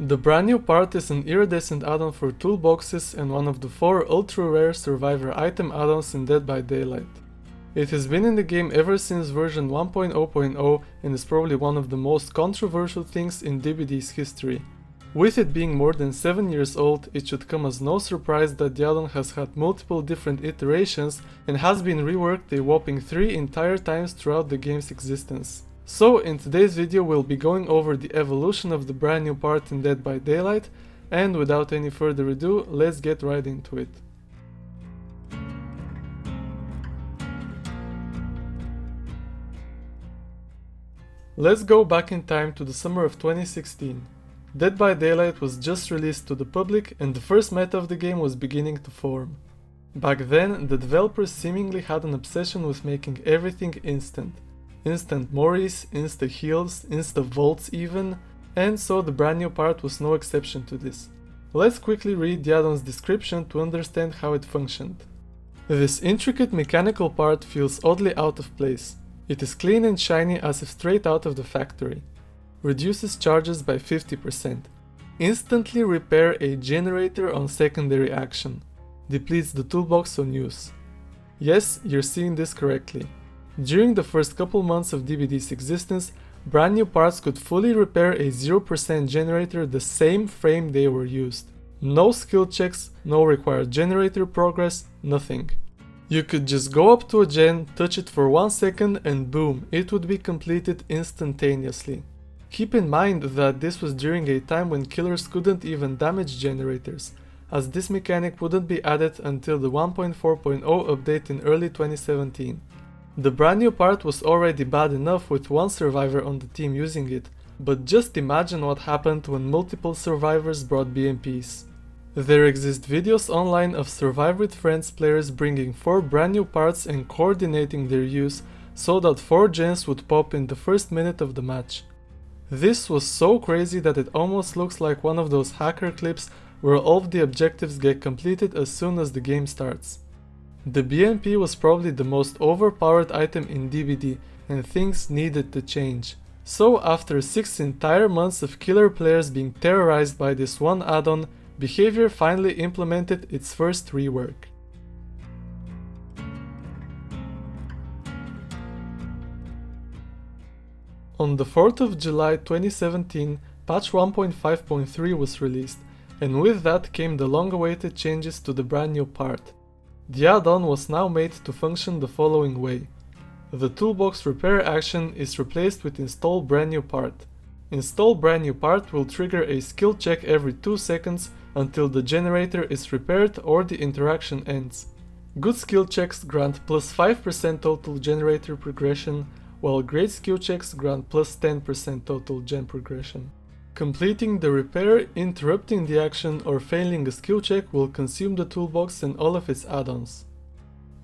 The brand new part is an iridescent add-on for toolboxes and one of the 4 ultra-rare survivor item add-ons in Dead by Daylight. It has been in the game ever since version 1.0.0 and is probably one of the most controversial things in DBD's history. With it being more than 7 years old, it should come as no surprise that the add-on has had multiple different iterations and has been reworked a whopping 3 entire times throughout the game's existence. So in today's video we'll be going over the evolution of the brand new part in Dead by Daylight, and without any further ado, let's get right into it. Let's go back in time to the summer of 2016. Dead by Daylight was just released to the public and the first meta of the game was beginning to form. Back then, the developers seemingly had an obsession with making everything instant. Instant Moris, insta heals, insta vaults even, and so the brand new part was no exception to this. Let's quickly read the add-on's description to understand how it functioned. This intricate mechanical part feels oddly out of place. It is clean and shiny as if straight out of the factory. Reduces charges by 50%. Instantly repair a generator on secondary action. Depletes the toolbox on use. Yes, you're seeing this correctly. During the first couple months of DBD's existence, brand new parts could fully repair a 0% generator the same frame they were used. No skill checks, no required generator progress, nothing. You could just go up to a gen, touch it for 1 second and boom, it would be completed instantaneously. Keep in mind that this was during a time when killers couldn't even damage generators, as this mechanic wouldn't be added until the 1.4.0 update in early 2017. The brand new part was already bad enough with one survivor on the team using it, but just imagine what happened when multiple survivors brought BMPs. There exist videos online of Survive with Friends players bringing 4 brand new parts and coordinating their use so that 4 gens would pop in the first minute of the match. This was so crazy that it almost looks like one of those hacker clips where all of the objectives get completed as soon as the game starts. The BMP was probably the most overpowered item in DBD and things needed to change. So after 6 entire months of killer players being terrorized by this one add-on, Bhvr finally implemented its first rework. On the 4th of July 2017, patch 1.5.3 was released, and with that came the long-awaited changes to the brand new part. The add-on was now made to function the following way. The toolbox repair action is replaced with install brand new part. Install brand new part will trigger a skill check every 2 seconds until the generator is repaired or the interaction ends. Good skill checks grant plus 5% total generator progression, while great skill checks grant plus 10% total gen progression. Completing the repair, interrupting the action, or failing a skill check will consume the toolbox and all of its add-ons.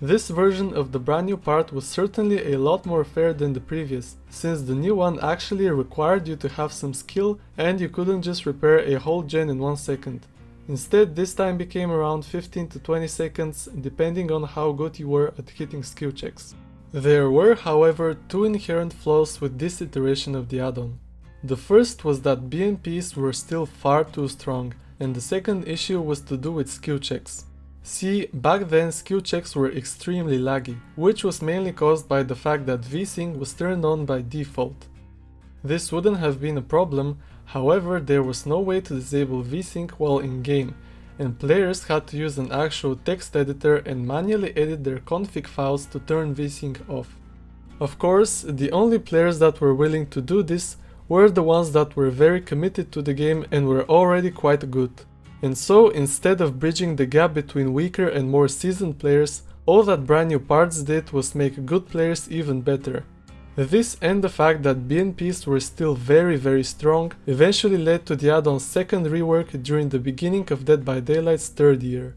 This version of the brand new part was certainly a lot more fair than the previous, since the new one actually required you to have some skill and you couldn't just repair a whole gen in 1 second. Instead, this time became around 15 to 20 seconds depending on how good you were at hitting skill checks. There were, however, 2 inherent flaws with this iteration of the add-on. The first was that BMPs were still far too strong, and the second issue was to do with skill checks. See, back then skill checks were extremely laggy, which was mainly caused by the fact that VSync was turned on by default. This wouldn't have been a problem, however there was no way to disable VSync while in-game, and players had to use an actual text editor and manually edit their config files to turn VSync off. Of course, the only players that were willing to do this were the ones that were very committed to the game and were already quite good. And so, instead of bridging the gap between weaker and more seasoned players, all that brand new parts did was make good players even better. This and the fact that BNPs were still very strong eventually led to the add-on's second rework during the beginning of Dead by Daylight's 3rd year.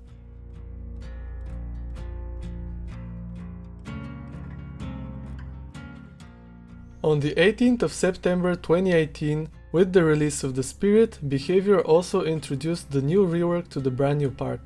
On the 18th of September 2018, with the release of the Spirit, Bhvr also introduced the new rework to the brand new part.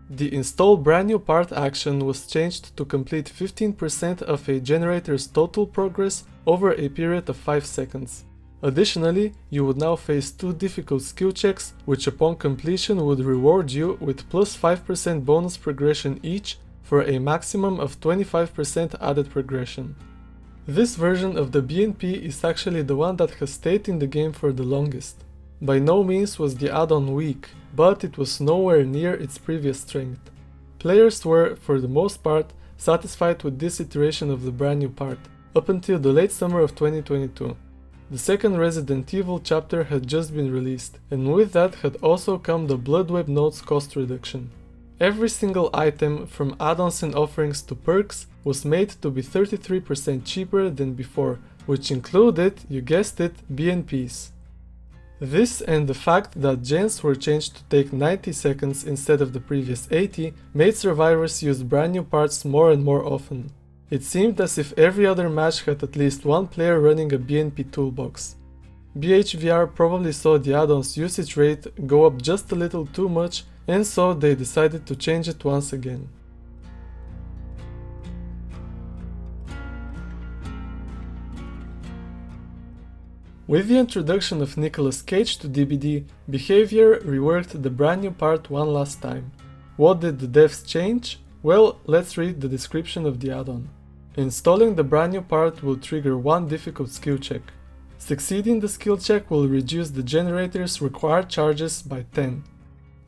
The install brand new part action was changed to complete 15% of a generator's total progress over a period of 5 seconds. Additionally, you would now face 2 difficult skill checks, which upon completion would reward you with plus 5% bonus progression each for a maximum of 25% added progression. This version of the BNP is actually the one that has stayed in the game for the longest. By no means was the add-on weak, but it was nowhere near its previous strength. Players were, for the most part, satisfied with this iteration of the brand new part, up until the late summer of 2022. The second Resident Evil chapter had just been released, and with that had also come the Bloodweb Notes cost reduction. Every single item, from add-ons and offerings to perks, was made to be 33% cheaper than before, which included, you guessed it, BNPs. This and the fact that gens were changed to take 90 seconds instead of the previous 80 made survivors use brand new parts more and more often. It seemed as if every other match had at least one player running a BNP toolbox. Bhvr probably saw the add-on's usage rate go up just a little too much, and so they decided to change it once again. With the introduction of Nicolas Cage to DBD, Bhvr reworked the brand new part one last time. What did the devs change? Well, let's read the description of the add-on. Installing the brand new part will trigger one difficult skill check. Succeeding the skill check will reduce the generator's required charges by 10.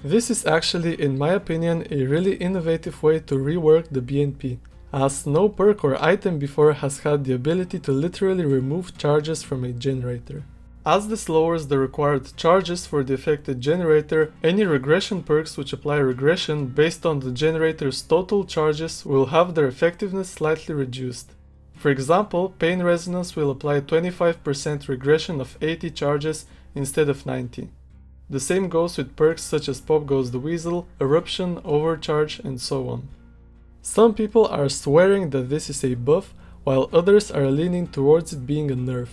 This is actually, in my opinion, a really innovative way to rework the BNP, as no perk or item before has had the ability to literally remove charges from a generator. As this lowers the required charges for the affected generator, any regression perks which apply regression based on the generator's total charges will have their effectiveness slightly reduced. For example, Pain Resonance will apply 25% regression of 80 charges instead of 90. The same goes with perks such as Pop Goes the Weasel, Eruption, Overcharge, and so on. Some people are swearing that this is a buff, while others are leaning towards it being a nerf.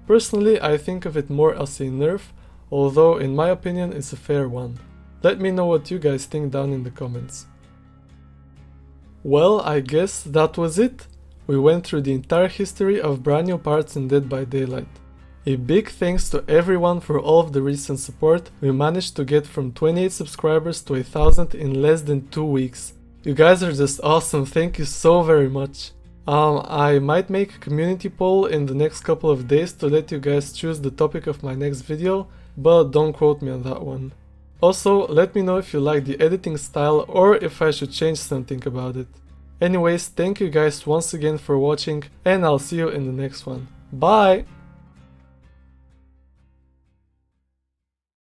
Personally, I think of it more as a nerf, although in my opinion it's a fair one. Let me know what you guys think down in the comments. Well, I guess that was it. We went through the entire history of brand new parts in Dead by Daylight. A big thanks to everyone for all of the recent support. We managed to get from 28 subscribers to 1000 in less than 2 weeks. You guys are just awesome, thank you so very much. I might make a community poll in the next couple of days to let you guys choose the topic of my next video, but don't quote me on that one. Also, let me know if you like the editing style or if I should change something about it. Anyways, thank you guys once again for watching, and I'll see you in the next one. Bye!